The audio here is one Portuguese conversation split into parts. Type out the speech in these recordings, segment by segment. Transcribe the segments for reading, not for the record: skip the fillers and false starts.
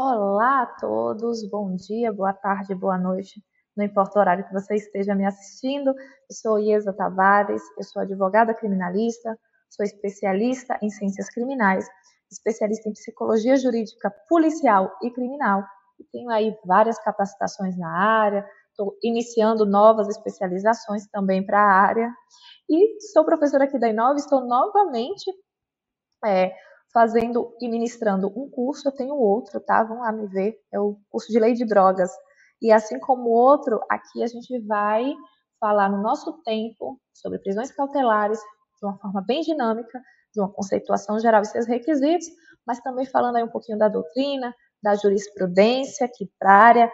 Olá a todos, bom dia, boa tarde, boa noite, não importa o horário que você esteja me assistindo. Eu sou Iesa Tavares, eu sou advogada criminalista, sou especialista em ciências criminais, especialista em psicologia jurídica policial e criminal, e tenho aí várias capacitações na área, estou iniciando novas especializações também para a área, e sou professora aqui da Inova, estou novamente fazendo e ministrando um curso, eu tenho outro, tá? Vão lá me ver, é o curso de Lei de Drogas. E assim como o outro, aqui a gente vai falar no nosso tempo sobre prisões cautelares, de uma forma bem dinâmica, de uma conceituação geral e seus requisitos, mas também falando aí um pouquinho da doutrina, da jurisprudência, que para a área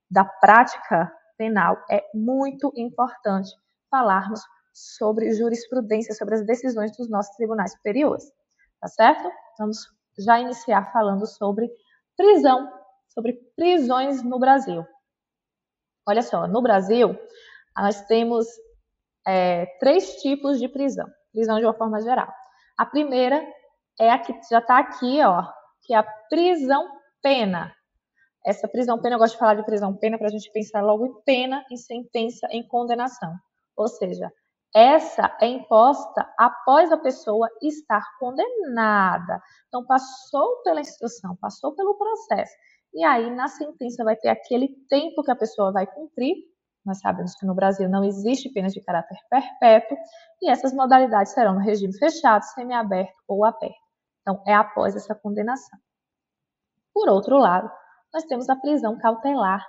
da prática penal é muito importante falarmos sobre jurisprudência, sobre as decisões dos nossos tribunais superiores. Tá certo? Vamos já iniciar falando sobre prisão, sobre prisões no Brasil. Olha só, no Brasil, nós temos três tipos de prisão. Prisão de uma forma geral. A primeira é a que já está aqui, ó, que é a prisão-pena. Essa prisão-pena, eu gosto de falar de prisão-pena para a gente pensar logo em pena, em sentença, em condenação. Ou seja, essa é imposta após a pessoa estar condenada. Então, passou pela instrução, passou pelo processo. E aí, na sentença, vai ter aquele tempo que a pessoa vai cumprir. Nós sabemos que no Brasil não existe penas de caráter perpétuo. E essas modalidades serão no regime fechado, semiaberto ou aberto. Então, é após essa condenação. Por outro lado, nós temos a prisão cautelar.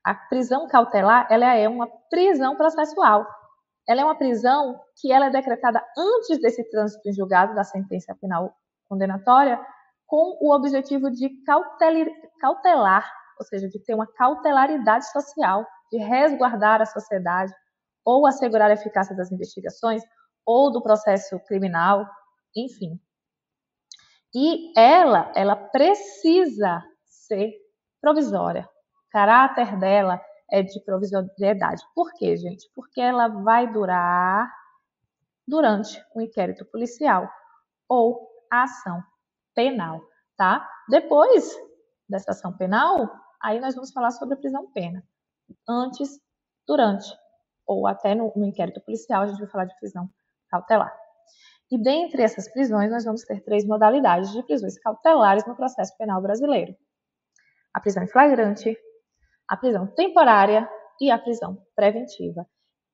A prisão cautelar, ela é uma prisão processual. Ela é uma prisão que ela é decretada antes desse trânsito em julgado da sentença penal condenatória, com o objetivo de cautelar, ou seja, de ter uma cautelaridade social, de resguardar a sociedade, ou assegurar a eficácia das investigações, ou do processo criminal, enfim. E ela precisa ser provisória. O caráter dela é de provisoriedade. Por quê, gente? Porque ela vai durar durante o inquérito policial ou a ação penal, tá? Depois dessa ação penal, aí nós vamos falar sobre a prisão-pena. Antes, durante ou até no inquérito policial, a gente vai falar de prisão cautelar. E dentre essas prisões, nós vamos ter três modalidades de prisões cautelares no processo penal brasileiro: a prisão em flagrante, a prisão temporária e a prisão preventiva.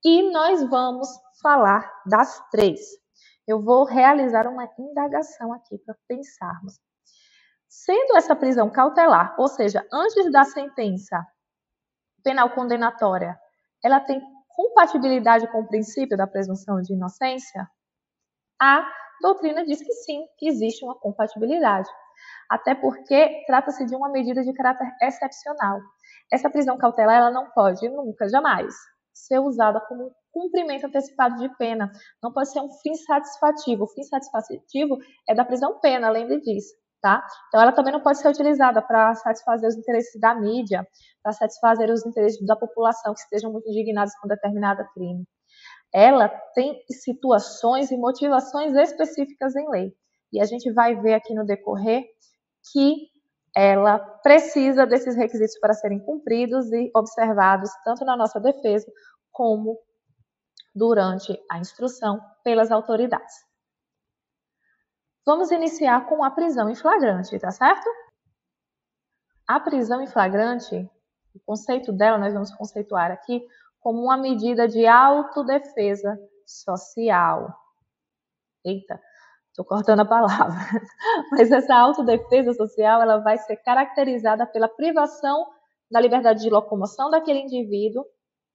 E nós vamos falar das três. Eu vou realizar uma indagação aqui para pensarmos. Sendo essa prisão cautelar, ou seja, antes da sentença penal condenatória, ela tem compatibilidade com o princípio da presunção de inocência? A doutrina diz que sim, que existe uma compatibilidade. Até porque trata-se de uma medida de caráter excepcional. Essa prisão cautelar ela não pode nunca, jamais, ser usada como um cumprimento antecipado de pena. Não pode ser um fim satisfativo. O fim satisfativo é da prisão-pena, lembre disso, tá? Então, ela também não pode ser utilizada para satisfazer os interesses da mídia, para satisfazer os interesses da população que estejam muito indignados com determinado crime. Ela tem situações e motivações específicas em lei. E a gente vai ver aqui no decorrer que ela precisa desses requisitos para serem cumpridos e observados tanto na nossa defesa como durante a instrução pelas autoridades. Vamos iniciar com a prisão em flagrante, tá certo? A prisão em flagrante, o conceito dela nós vamos conceituar aqui como uma medida de autodefesa social. Eita, estou cortando a palavra. Mas essa autodefesa social ela vai ser caracterizada pela privação da liberdade de locomoção daquele indivíduo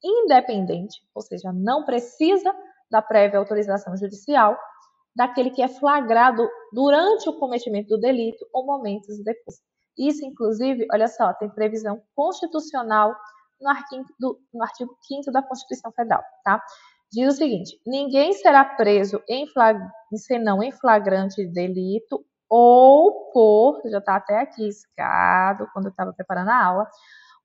independente, ou seja, não precisa da prévia autorização judicial daquele que é flagrado durante o cometimento do delito ou momentos depois. Isso, inclusive, olha só, tem previsão constitucional no artigo 5º da Constituição Federal, tá? Diz o seguinte: ninguém será preso senão em flagrante delito ou por, já está até aqui escado quando eu estava preparando a aula,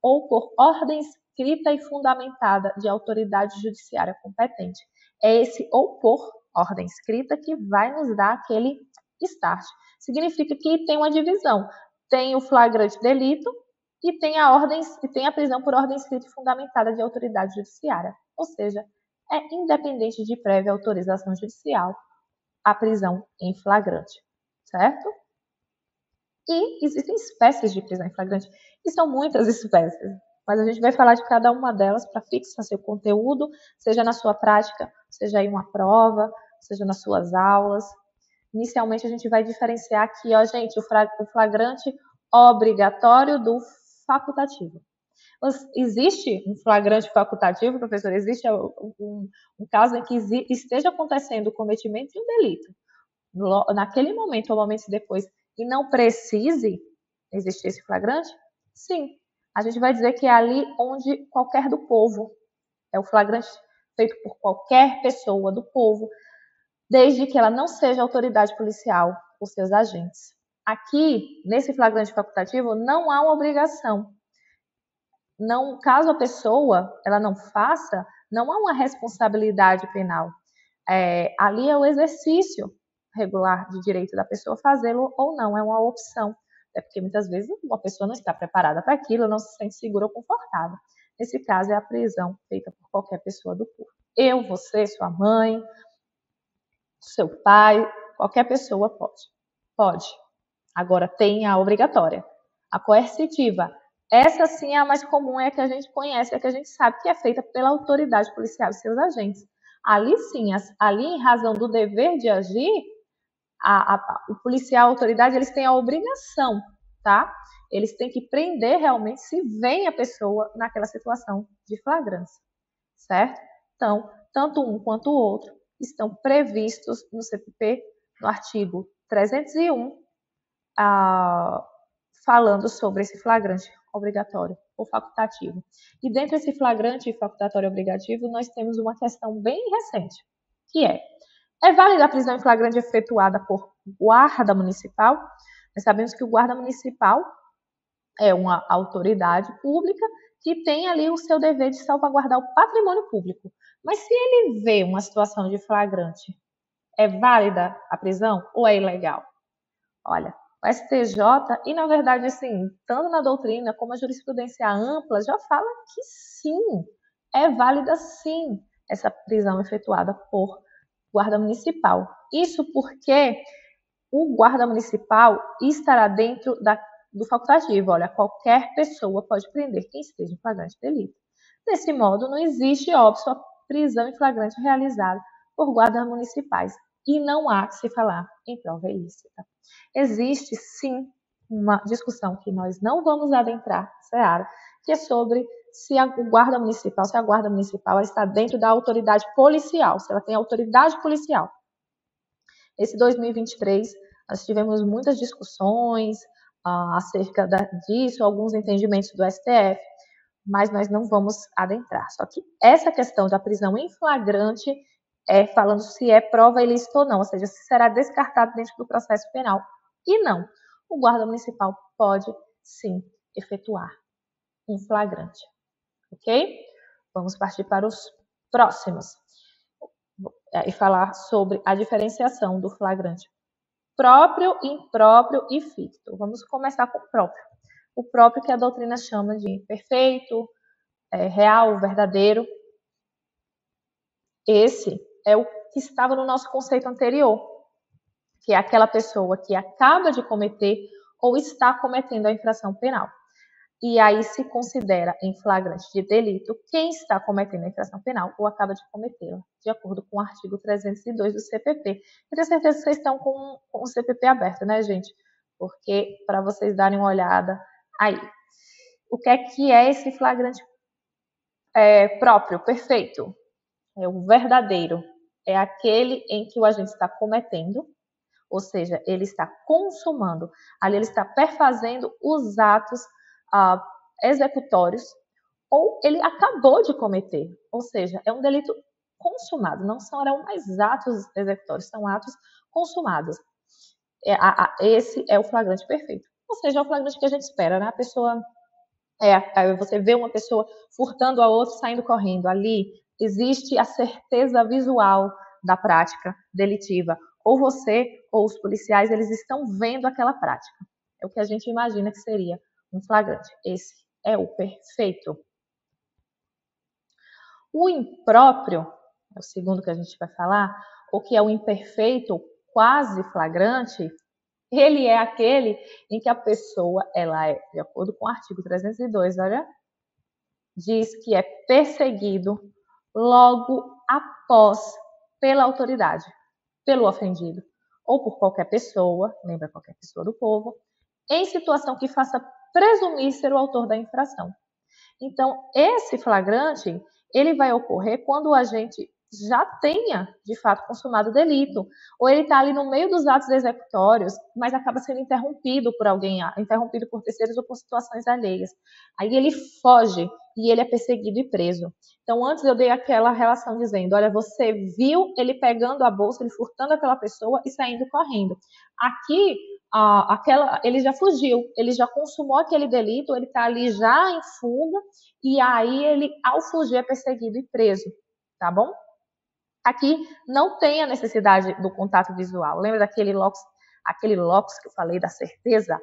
ou por ordem escrita e fundamentada de autoridade judiciária competente. É esse ou por ordem escrita que vai nos dar aquele start. Significa que tem uma divisão. tem o flagrante delito e tem a prisão por ordem escrita e fundamentada de autoridade judiciária. Ou seja, é independente de prévia autorização judicial a prisão em flagrante, certo? E existem espécies de prisão em flagrante, e são muitas espécies, mas a gente vai falar de cada uma delas para fixar seu conteúdo, seja na sua prática, seja em uma prova, seja nas suas aulas. Inicialmente a gente vai diferenciar aqui, ó, gente, o flagrante obrigatório do facultativo. Existe um flagrante facultativo, professor? Existe um caso em que esteja acontecendo o cometimento de um delito, naquele momento ou momentos depois, e não precise existir esse flagrante? Sim. A gente vai dizer que é ali onde qualquer do povo, é o flagrante feito por qualquer pessoa do povo, desde que ela não seja autoridade policial ou seus agentes. Aqui, nesse flagrante facultativo, não há uma obrigação. Não, caso a pessoa ela não faça, não há uma responsabilidade penal. Ali é o exercício regular de direito da pessoa fazê-lo ou não, é uma opção. É porque muitas vezes uma pessoa não está preparada para aquilo, não se sente segura ou confortável. Nesse caso, é a prisão feita por qualquer pessoa do povo. Eu, você, sua mãe, seu pai, qualquer pessoa pode. Pode. Agora tem a obrigatória. A coercitiva. Essa sim é a mais comum, é a que a gente conhece, é a que a gente sabe que é feita pela autoridade policial e seus agentes. Ali sim, ali em razão do dever de agir, o policial, a autoridade, eles têm a obrigação, tá? Eles têm que prender realmente se vem a pessoa naquela situação de flagrância, certo? Então, tanto um quanto o outro estão previstos no CPP, no artigo 301, falando sobre esse flagrante obrigatório ou facultativo. E dentro desse flagrante facultatório obrigativo, nós temos uma questão bem recente, que é válida a prisão em flagrante efetuada por guarda municipal? Nós sabemos que o guarda municipal é uma autoridade pública que tem ali o seu dever de salvaguardar o patrimônio público. Mas se ele vê uma situação de flagrante, é válida a prisão ou é ilegal? Olha, o STJ, e na verdade, assim, tanto na doutrina como a jurisprudência ampla, já fala que sim, é válida sim essa prisão efetuada por guarda municipal. Isso porque o guarda municipal estará dentro do facultativo. Olha, qualquer pessoa pode prender quem esteja em flagrante delito. Desse modo, não existe óbvio a prisão em flagrante realizada por guardas municipais e não há que se falar em prova ilícita. Existe sim uma discussão que nós não vamos adentrar, Seara, que é sobre se a guarda municipal está dentro da autoridade policial, se ela tem autoridade policial. Esse 2023, nós tivemos muitas discussões acerca disso, alguns entendimentos do STF, mas nós não vamos adentrar. Só que essa questão da prisão em flagrante é falando se é prova ilícita ou não, ou seja, se será descartado dentro do processo penal. E não, o guarda municipal pode sim efetuar um flagrante, ok? Vamos partir para os próximos e falar sobre a diferenciação do flagrante próprio, impróprio e ficto. Vamos começar com o próprio. O próprio que a doutrina chama de perfeito, real, verdadeiro. Esse é o que estava no nosso conceito anterior, que é aquela pessoa que acaba de cometer ou está cometendo a infração penal. E aí se considera em flagrante de delito quem está cometendo a infração penal ou acaba de cometê-la, de acordo com o artigo 302 do CPP. Eu tenho certeza que vocês estão com o CPP aberto, né, gente? Porque para vocês darem uma olhada aí. O que é esse flagrante próprio, perfeito? É o verdadeiro. É aquele em que o agente está cometendo, ou seja, ele está consumando, ali ele está perfazendo os atos executórios, ou ele acabou de cometer, ou seja, é um delito consumado, não serão mais atos executórios, são atos consumados. Esse é o flagrante perfeito, ou seja, é o flagrante que a gente espera, né? A pessoa, você vê uma pessoa furtando a outra, saindo correndo, ali existe a certeza visual da prática delitiva, ou você ou os policiais, eles estão vendo aquela prática. É o que a gente imagina que seria um flagrante. Esse é o perfeito. O impróprio, é o segundo que a gente vai falar, o que é o imperfeito quase flagrante, ele é aquele em que a pessoa, ela é, de acordo com o artigo 302, olha, diz que é perseguido logo após pela autoridade, pelo ofendido, ou por qualquer pessoa, lembra qualquer pessoa do povo, em situação que faça presumir ser o autor da infração. Então, esse flagrante, ele vai ocorrer quando o agente já tenha, de fato, consumado o delito, ou ele está ali no meio dos atos executórios, mas acaba sendo interrompido por alguém, interrompido por terceiros ou por situações alheias. Aí ele foge e ele é perseguido e preso. Então, antes eu dei aquela relação dizendo, olha, você viu ele pegando a bolsa, ele furtando aquela pessoa e saindo correndo. Aqui, ele já fugiu, ele já consumou aquele delito, ele está ali já em fuga, e aí ele, ao fugir, é perseguido e preso, tá bom? Aqui não tem a necessidade do contato visual. Lembra daquele locus que eu falei da certeza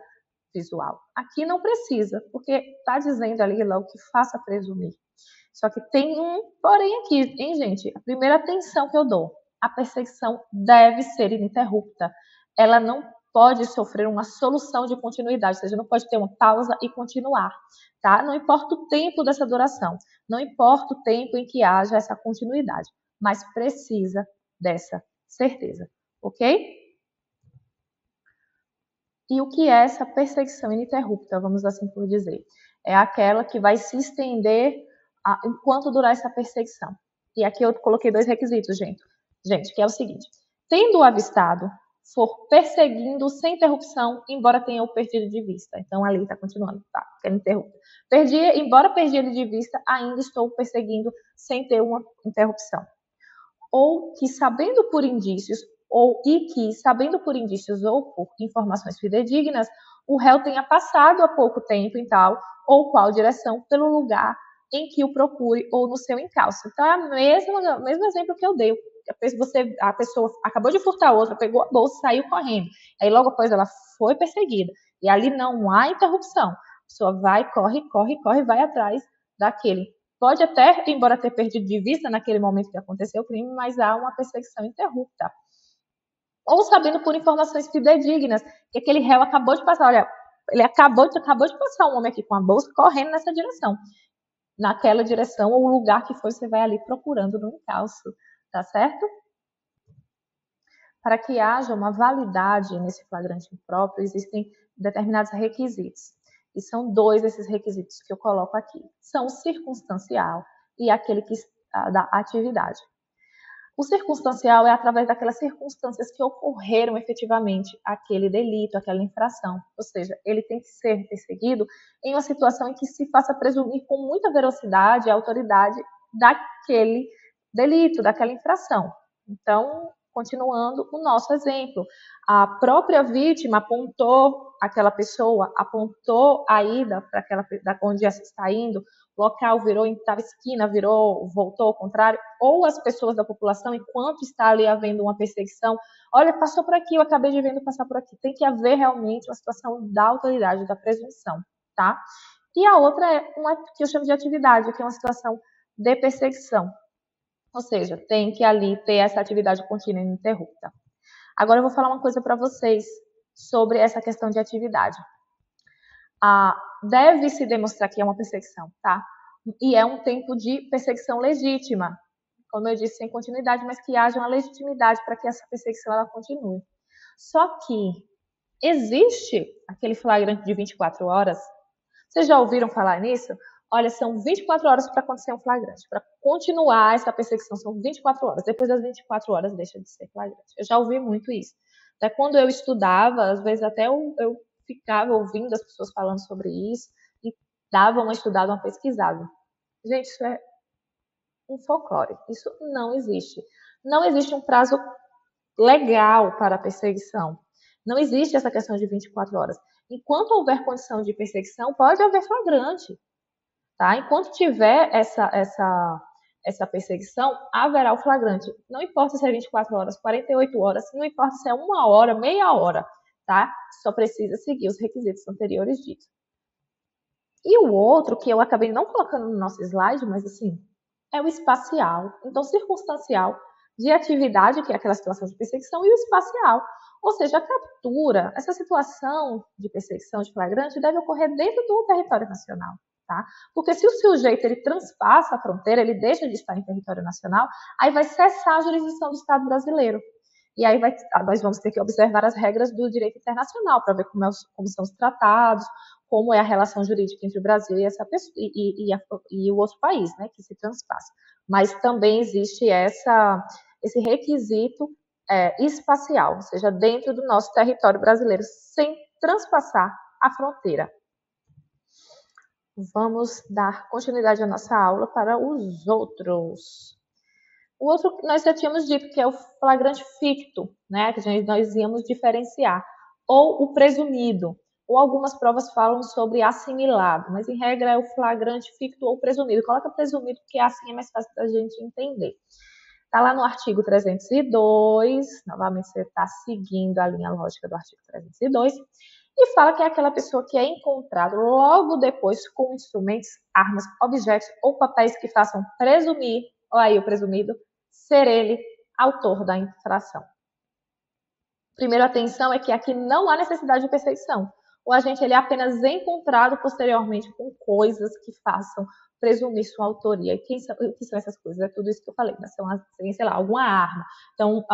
visual? Aqui não precisa, porque está dizendo ali logo que faça presumir. Só que tem um porém aqui, hein, gente? A primeira atenção que eu dou, a perseguição deve ser ininterrupta. Ela não pode sofrer uma solução de continuidade, ou seja, não pode ter uma pausa e continuar, tá? Não importa o tempo dessa duração, não importa o tempo em que haja essa continuidade, mas precisa dessa certeza, ok? E o que é essa perseguição ininterrupta, vamos assim por dizer? É aquela que vai se estender enquanto durar essa perseguição. E aqui eu coloquei 2 requisitos, gente. Gente, que é o seguinte: tendo o avistado, for perseguindo sem interrupção, embora tenha o perdido de vista. Então ali está continuando, tá? É interrupta. Embora perdi ele de vista, ainda estou perseguindo sem ter uma interrupção. Ou que sabendo por indícios ou por informações fidedignas, o réu tenha passado há pouco tempo em tal ou qual direção pelo lugar em que o procure ou no seu encalço. Então, é o mesmo exemplo que eu dei. A pessoa acabou de furtar outra, pegou a bolsa e saiu correndo. Aí, logo após, ela foi perseguida. E ali não há interrupção. A pessoa vai, corre, vai atrás daquele. Pode até, embora ter perdido de vista naquele momento que aconteceu o crime, mas há uma perseguição interrupta. Ou sabendo por informações fidedignas que aquele réu acabou de passar. Olha, ele acabou de passar um homem aqui com a bolsa correndo nessa direção. Naquela direção ou o lugar que for, você vai ali procurando no encalço, tá certo? Para que haja uma validade nesse flagrante impróprio, existem determinados requisitos. E são 2 esses requisitos que eu coloco aqui. São o circunstancial e aquele da atividade. O circunstancial é através daquelas circunstâncias que ocorreram efetivamente aquele delito, aquela infração. Ou seja, ele tem que ser perseguido em uma situação em que se faça presumir com muita velocidade a autoridade daquele delito, daquela infração. Então, continuando o nosso exemplo, a própria vítima apontou aquela pessoa, apontou a ida para onde essa está indo, o local virou em tal esquina, voltou ao contrário, ou as pessoas da população, enquanto está ali havendo uma perseguição, olha, passou por aqui, eu acabei de vendo passar por aqui. Tem que haver realmente uma situação da autoridade, da presunção, tá? E a outra é uma que eu chamo de atividade, que é uma situação de perseguição. Ou seja, tem que ali ter essa atividade contínua e ininterrupta. Agora eu vou falar uma coisa para vocês sobre essa questão de atividade. Deve se demonstrar que é uma perseguição, tá? E é um tempo de perseguição legítima, como eu disse, sem continuidade, mas que haja uma legitimidade para que essa perseguição ela continue. Só que existe aquele flagrante de 24 horas. Vocês já ouviram falar nisso? Olha, são 24 horas para acontecer um flagrante. Para continuar essa perseguição, são 24 horas. Depois das 24 horas, deixa de ser flagrante. Eu já ouvi muito isso. Até quando eu estudava, às vezes até eu ficava ouvindo as pessoas falando sobre isso e dava uma estudada, uma pesquisada. Gente, isso é um folclore. Isso não existe. Não existe um prazo legal para a perseguição. Não existe essa questão de 24 horas. Enquanto houver condição de perseguição, pode haver flagrante. Tá? Enquanto tiver essa perseguição, haverá o flagrante. Não importa se é 24 horas, 48 horas, não importa se é 1 hora, meia hora. tá? Só precisa seguir os requisitos anteriores ditos. E o outro, que eu acabei não colocando no nosso slide, mas assim, é o espacial. Então, circunstancial de atividade, que é aquela situação de perseguição, e o espacial. Ou seja, a captura, essa situação de perseguição de flagrante deve ocorrer dentro do território nacional. Tá? Porque se o sujeito ele transpassa a fronteira, ele deixa de estar em território nacional, aí vai cessar a jurisdição do Estado brasileiro. E aí nós vamos ter que observar as regras do direito internacional para ver como são os tratados, como é a relação jurídica entre o Brasil e essa pessoa, e o outro país, né, que se transpassa. Mas também existe esse requisito espacial, ou seja, dentro do nosso território brasileiro, sem transpassar a fronteira. Vamos dar continuidade à nossa aula para os outros. O outro que nós já tínhamos dito que é o flagrante ficto, né? Que nós íamos diferenciar. Ou o presumido. Ou algumas provas falam sobre assimilado, mas em regra é o flagrante ficto ou presumido. Coloca presumido porque assim é mais fácil da gente entender. Está lá no artigo 302, novamente você está seguindo a linha lógica do artigo 302, e fala que é aquela pessoa que é encontrada logo depois com instrumentos, armas, objetos ou papéis que façam presumir, ou aí o presumido, ser ele autor da infração. Primeiro, atenção é que aqui não há necessidade de perseguição. O agente ele é apenas encontrado posteriormente com coisas que façam presumir sua autoria. E o que são essas coisas? É tudo isso que eu falei, né? São, sei lá, alguma arma. Então,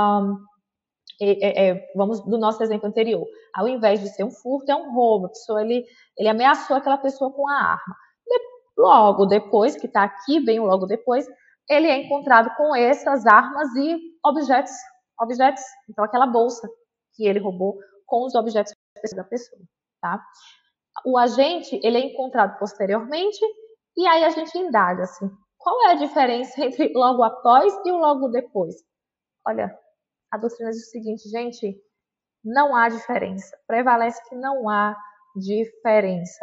vamos do nosso exemplo anterior. Ao invés de ser um furto, é um roubo. A pessoa, ele ameaçou aquela pessoa com a arma. Logo depois, que está aqui, bem logo depois, ele é encontrado com essas armas e objetos. Então, aquela bolsa que ele roubou com os objetos da pessoa, tá? O agente, ele é encontrado posteriormente e aí a gente indaga, assim, qual é a diferença entre logo após e o logo depois? Olha, a doutrina diz o seguinte, gente, não há diferença. Prevalece que não há diferença.